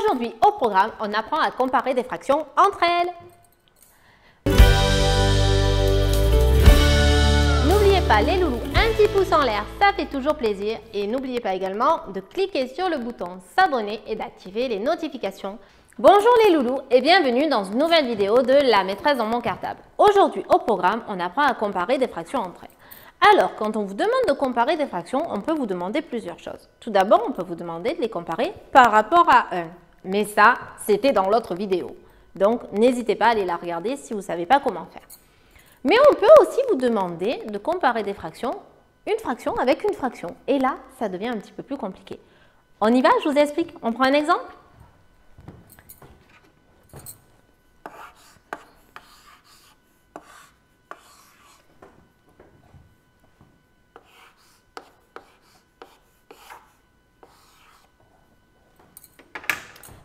Aujourd'hui, au programme, on apprend à comparer des fractions entre elles. N'oubliez pas les loulous, un petit pouce en l'air, ça fait toujours plaisir. Et n'oubliez pas également de cliquer sur le bouton s'abonner et d'activer les notifications. Bonjour les loulous et bienvenue dans une nouvelle vidéo de La maîtresse dans mon cartable. Aujourd'hui, au programme, on apprend à comparer des fractions entre elles. Alors, quand on vous demande de comparer des fractions, on peut vous demander plusieurs choses. Tout d'abord, on peut vous demander de les comparer par rapport à 1. Mais ça, c'était dans l'autre vidéo. Donc, n'hésitez pas à aller la regarder si vous ne savez pas comment faire. Mais on peut aussi vous demander de comparer des fractions, une fraction avec une fraction. Et là, ça devient un petit peu plus compliqué. On y va, je vous explique. On prend un exemple ?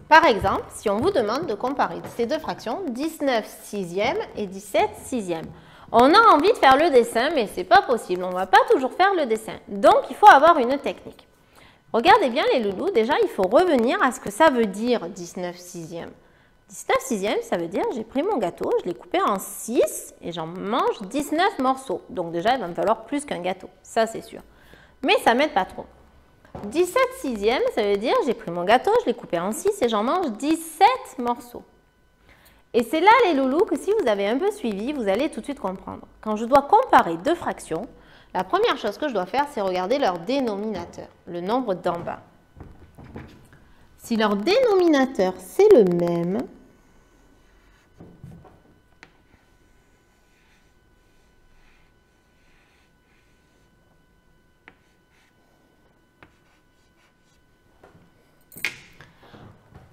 Par exemple, si on vous demande de comparer ces deux fractions, 19 sixièmes et 17 sixièmes. On a envie de faire le dessin, mais ce n'est pas possible. On ne va pas toujours faire le dessin. Donc, il faut avoir une technique. Regardez bien les loulous. Déjà, il faut revenir à ce que ça veut dire 19 sixièmes. 19 sixièmes, ça veut dire j'ai pris mon gâteau, je l'ai coupé en 6 et j'en mange 19 morceaux. Donc déjà, il va me falloir plus qu'un gâteau. Ça, c'est sûr. Mais ça ne m'aide pas trop. 17 sixièmes, ça veut dire j'ai pris mon gâteau, je l'ai coupé en 6 et j'en mange 17 morceaux. Et c'est là les loulous que si vous avez un peu suivi, vous allez tout de suite comprendre. Quand je dois comparer deux fractions, la première chose que je dois faire, c'est regarder leur dénominateur, le nombre d'en bas. Si leur dénominateur c'est le même,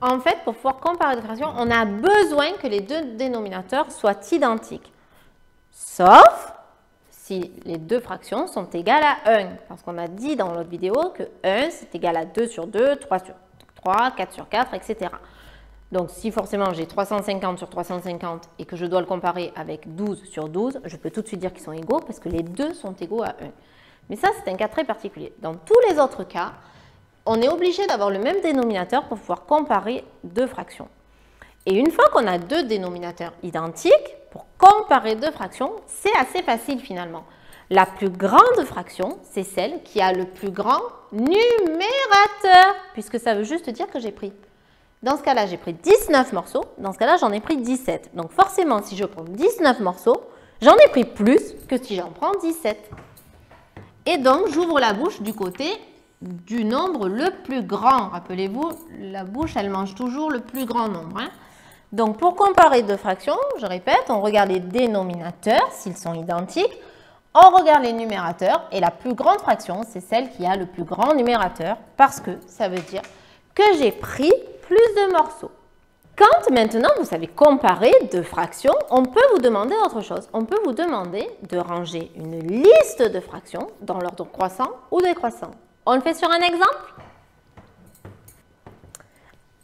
en fait, pour pouvoir comparer deux fractions, on a besoin que les deux dénominateurs soient identiques. Sauf si les deux fractions sont égales à 1. Parce qu'on a dit dans l'autre vidéo que 1, c'est égal à 2 sur 2, 3 sur 3, 4 sur 4, etc. Donc, si forcément j'ai 350 sur 350 et que je dois le comparer avec 12 sur 12, je peux tout de suite dire qu'ils sont égaux parce que les deux sont égaux à 1. Mais ça, c'est un cas très particulier. Dans tous les autres cas, on est obligé d'avoir le même dénominateur pour pouvoir comparer deux fractions. Et une fois qu'on a deux dénominateurs identiques, pour comparer deux fractions, c'est assez facile finalement. La plus grande fraction, c'est celle qui a le plus grand numérateur, puisque ça veut juste dire que j'ai pris. Dans ce cas-là, j'ai pris 19 morceaux. Dans ce cas-là, j'en ai pris 17. Donc forcément, si je prends 19 morceaux, j'en ai pris plus que si j'en prends 17. Et donc, j'ouvre la bouche du côté du nombre le plus grand. Rappelez-vous, la bouche, elle mange toujours le plus grand nombre. Donc, pour comparer deux fractions, je répète, on regarde les dénominateurs, s'ils sont identiques. On regarde les numérateurs. Et la plus grande fraction, c'est celle qui a le plus grand numérateur, parce que ça veut dire que j'ai pris plus de morceaux. Quand maintenant vous savez comparer deux fractions, on peut vous demander autre chose. On peut vous demander de ranger une liste de fractions dans l'ordre croissant ou décroissant. On le fait sur un exemple?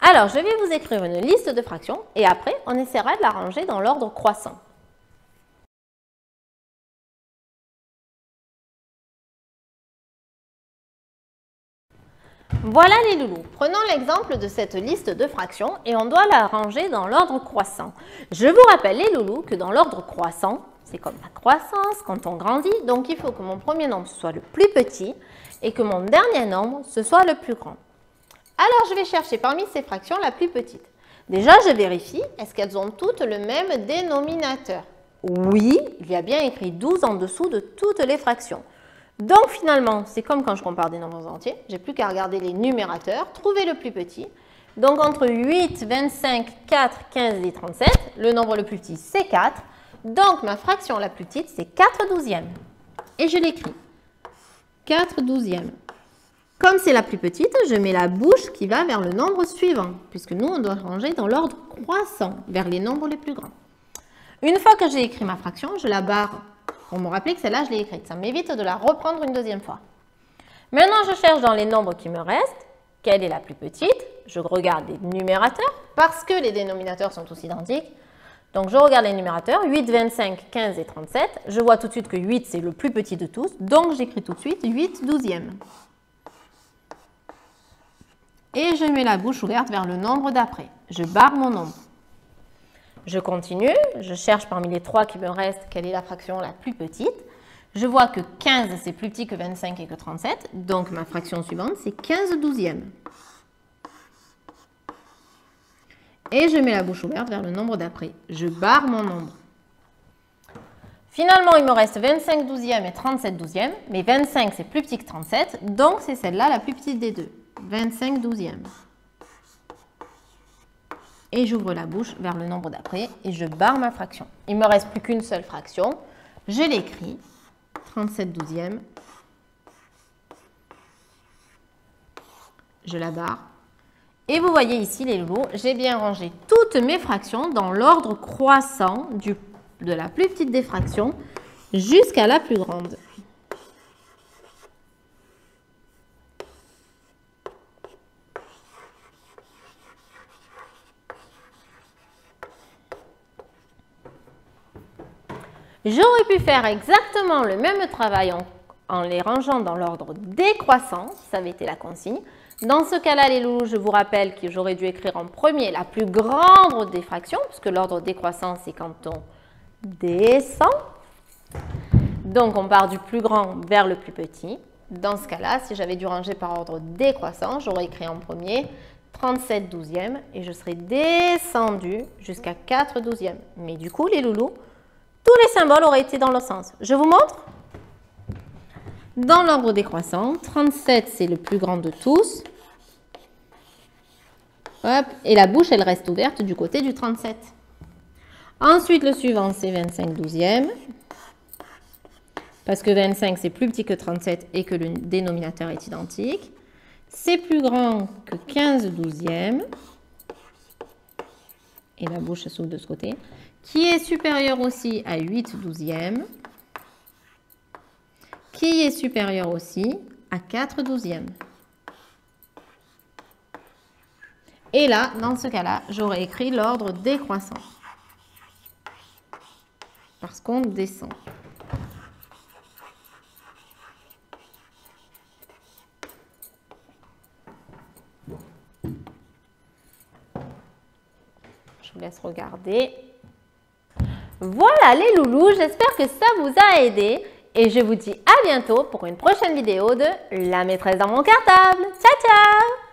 Alors, je vais vous écrire une liste de fractions et après, on essaiera de la ranger dans l'ordre croissant. Voilà les loulous. Prenons l'exemple de cette liste de fractions et on doit la ranger dans l'ordre croissant. Je vous rappelle les loulous que dans l'ordre croissant, c'est comme la croissance quand on grandit, donc il faut que mon premier nombre soit le plus petit et que mon dernier nombre ce soit le plus grand. Alors je vais chercher parmi ces fractions la plus petite. Déjà je vérifie, est-ce qu'elles ont toutes le même dénominateur? Oui, il y a bien écrit 12 en dessous de toutes les fractions. Donc finalement, c'est comme quand je compare des nombres entiers, j'ai plus qu'à regarder les numérateurs, trouver le plus petit. Donc entre 8, 25, 4, 15 et 37, le nombre le plus petit c'est 4. Donc ma fraction la plus petite c'est 4 douzièmes. Et je l'écris. 4 douzièmes. Comme c'est la plus petite, je mets la bouche qui va vers le nombre suivant, puisque nous on doit ranger dans l'ordre croissant, vers les nombres les plus grands. Une fois que j'ai écrit ma fraction, je la barre. Pour me rappeler que celle-là, je l'ai écrite. Ça m'évite de la reprendre une deuxième fois. Maintenant, je cherche dans les nombres qui me restent, quelle est la plus petite. Je regarde les numérateurs, parce que les dénominateurs sont tous identiques. Donc, je regarde les numérateurs, 8, 25, 15 et 37. Je vois tout de suite que 8, c'est le plus petit de tous. Donc, j'écris tout de suite 8 douzièmes. et je mets la bouche ouverte vers le nombre d'après. Je barre mon nombre. Je continue, je cherche parmi les 3 qui me restent quelle est la fraction la plus petite. Je vois que 15 c'est plus petit que 25 et que 37, donc ma fraction suivante c'est 15 douzièmes. Et je mets la bouche ouverte vers le nombre d'après. Je barre mon nombre. Finalement, il me reste 25 douzièmes et 37 douzièmes, mais 25 c'est plus petit que 37, donc c'est celle-là la plus petite des deux. 25 douzièmes. Et j'ouvre la bouche vers le nombre d'après et je barre ma fraction. Il ne me reste plus qu'une seule fraction. Je l'écris, 37 douzièmes. Je la barre. Et vous voyez ici les loulous, j'ai bien rangé toutes mes fractions dans l'ordre croissant de la plus petite des fractions jusqu'à la plus grande. J'aurais pu faire exactement le même travail en les rangeant dans l'ordre décroissant, si ça avait été la consigne. Dans ce cas-là, les loulous, je vous rappelle que j'aurais dû écrire en premier la plus grande des fractions, puisque l'ordre décroissant, c'est quand on descend. Donc, on part du plus grand vers le plus petit. Dans ce cas-là, si j'avais dû ranger par ordre décroissant, j'aurais écrit en premier 37 douzièmes et je serais descendu jusqu'à 4 douzièmes. Mais du coup, les loulous, tous les symboles auraient été dans l'autre sens. Je vous montre. Dans l'ordre décroissant, 37 c'est le plus grand de tous. Hop, et la bouche, elle reste ouverte du côté du 37. Ensuite, le suivant, c'est 25 douzièmes. Parce que 25, c'est plus petit que 37 et que le dénominateur est identique. C'est plus grand que 15 douzièmes. Et la bouche s'ouvre de ce côté. Qui est supérieur aussi à 8 douzièmes. Qui est supérieur aussi à 4 douzièmes. Et là, dans ce cas-là, j'aurais écrit l'ordre décroissant. Parce qu'on descend. Je vous laisse regarder. Voilà les loulous, j'espère que ça vous a aidé. Et je vous dis à bientôt pour une prochaine vidéo de La maîtresse dans mon cartable. Ciao, ciao!